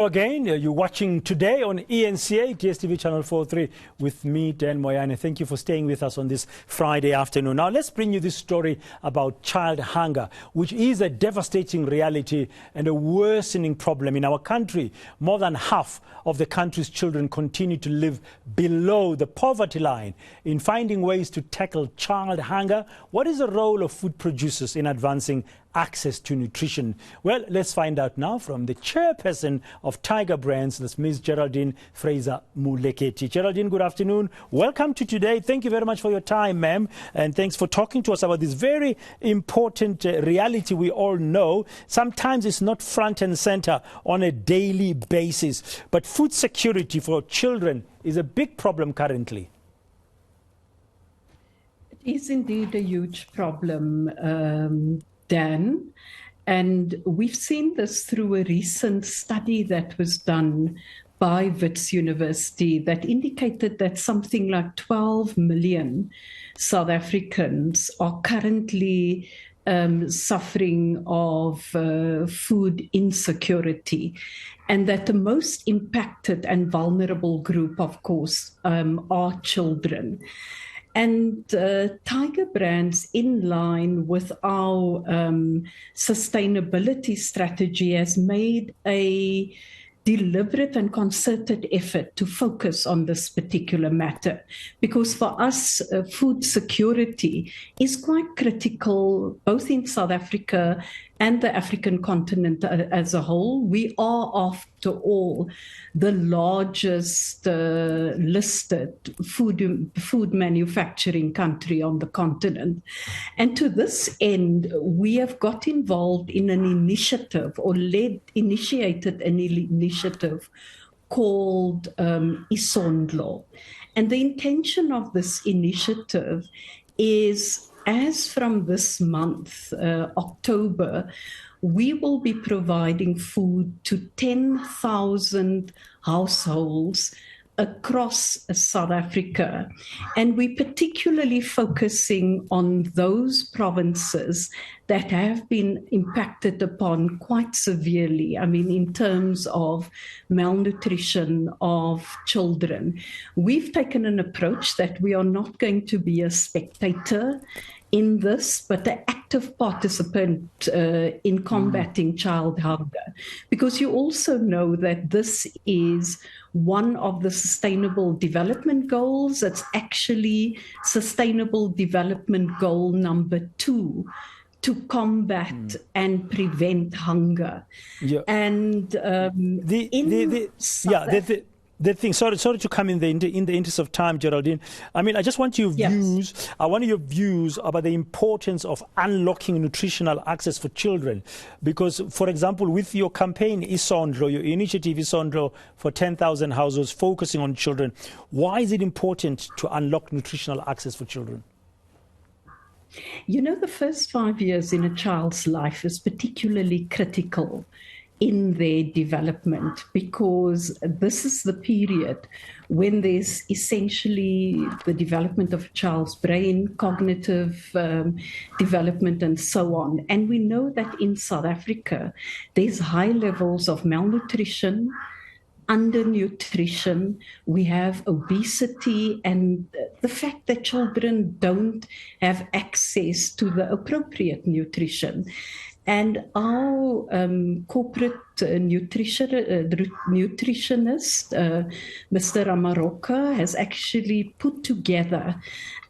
Again, you're watching today on eNCA, DSTV channel 43 with me, Dan Moyane. Thank you for staying with us on this Friday afternoon. Now, let's bring you this story about child hunger, which is a devastating reality and a worsening problem in our country. More than half of the country's children continue to live below the poverty line. In finding ways to tackle child hunger, what is the role of food producers in advancing access to nutrition? Well, let's find out now from the chairperson of Tiger Brands, that's Ms. Geraldine Fraser-Moleketi. Geraldine, good afternoon. Welcome to today. Thank you very much for your time, ma'am, and thanks for talking to us about this very important reality we all know. Sometimes it's not front and center on a daily basis, but food security for children is a big problem currently. It is indeed a huge problem, Dan, and we've seen this through a recent study that was done by Wits University that indicated that something like 12 million South Africans are currently suffering of food insecurity, and that the most impacted and vulnerable group, of course, are children. And Tiger Brands, in line with our sustainability strategy, has made a deliberate and concerted effort to focus on this particular matter. Because for us, food security is quite critical, both in South Africa and the African continent as a whole. We are, after all, the largest listed food manufacturing country on the continent. And to this end, we have got involved in an initiative, or initiated an initiative called Isondlo. And the intention of this initiative is, as from this month, October, we will be providing food to 10,000 households across South Africa. And we're particularly focusing on those provinces that have been impacted upon quite severely. I mean, in terms of malnutrition of children. We've taken an approach that we are not going to be a spectator in this, but an active participant in combating child hunger. Because you also know that this is one of the Sustainable Development Goals. It's actually Sustainable Development Goal number 2, to combat and prevent hunger. Yeah. And the thing, sorry to come in the interest of time, Geraldine. I mean, I just want your views. I want your views about the importance of unlocking nutritional access for children. Because, for example, with your campaign, Isondlo, your initiative Isondlo for 10,000 households focusing on children, why is it important to unlock nutritional access for children? You know, the first 5 years in a child's life is particularly critical in their development, because this is the period when there's essentially the development of a child's brain, cognitive development, and so on. And we know that in South Africa, there's high levels of malnutrition, undernutrition, we have obesity, and the fact that children don't have access to the appropriate nutrition. And our corporate nutritionist, Mr. Amaroka, has actually put together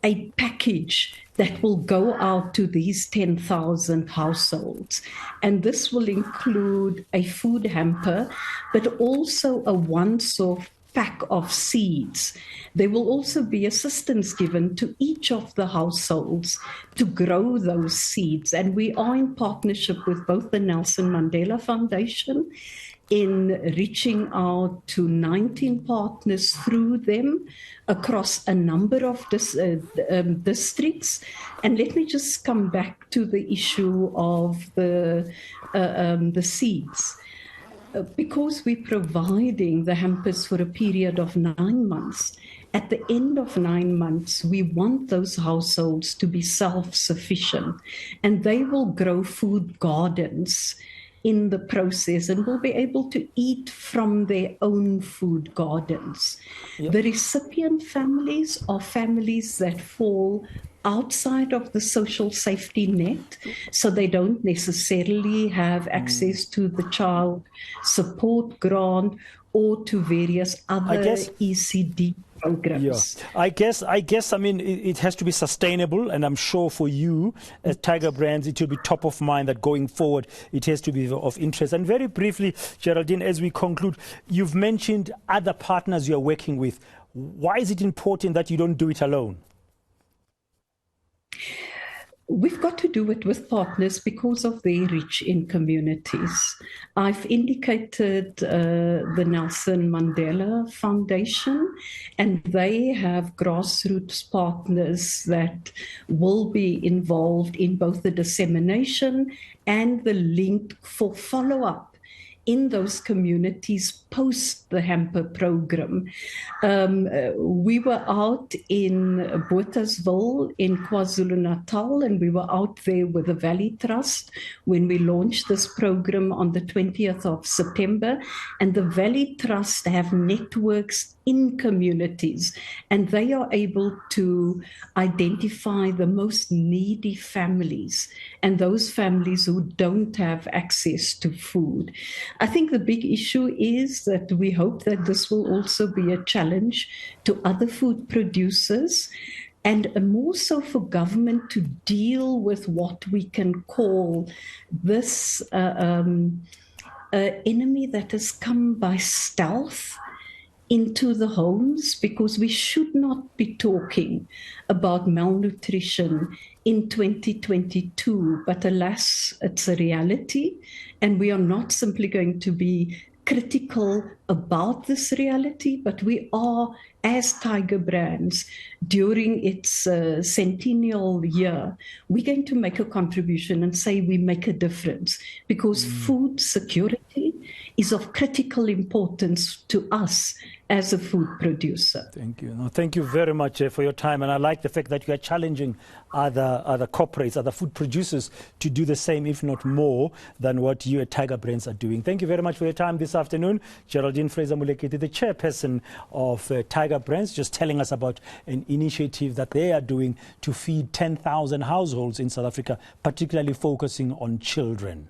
a package that will go out to these 10,000 households. And this will include a food hamper, but also a once-off pack of seeds. There will also be assistance given to each of the households to grow those seeds. And we are in partnership with both the Nelson Mandela Foundation in reaching out to 19 partners through them across a number of districts. And let me just come back to the issue of the seeds. Because we're providing the hampers for a period of 9 months, at the end of 9 months, we want those households to be self-sufficient, and they will grow food gardens in the process and will be able to eat from their own food gardens. Yep. The recipient families are families that fall outside of the social safety net, so they don't necessarily have access to the child support grant or to various other ECD programs. Yeah, I guess, I mean, it has to be sustainable, and I'm sure for you, as Tiger Brands, it will be top of mind that going forward, it has to be of interest. And very briefly, Geraldine, as we conclude, you've mentioned other partners you're working with. Why is it important that you don't do it alone? We've got to do it with partners because of their reach in communities. I've indicated the Nelson Mandela Foundation, and they have grassroots partners that will be involved in both the dissemination and the link for follow-up in those communities post the hamper program. We were out in Bothaville in KwaZulu-Natal, and we were out there with the Valley Trust when we launched this program on the 20th of September. And the Valley Trust have networks in communities, and they are able to identify the most needy families and those families who don't have access to food. I think the big issue is that we hope that this will also be a challenge to other food producers, and more so for government to deal with what we can call this enemy that has come by stealth into the homes, because we should not be talking about malnutrition in 2022, but alas, it's a reality, and we are not simply going to be critical about this reality, but we are, as Tiger Brands, during its centennial year, we're going to make a contribution and say we make a difference, because food security is of critical importance to us as a food producer. Thank you. No, thank you very much for your time. And I like the fact that you are challenging other corporates, other food producers to do the same, if not more, than what you at Tiger Brands are doing. Thank you very much for your time this afternoon. Geraldine Fraser-Moleketi, the chairperson of Tiger Brands, just telling us about an initiative that they are doing to feed 10,000 households in South Africa, particularly focusing on children.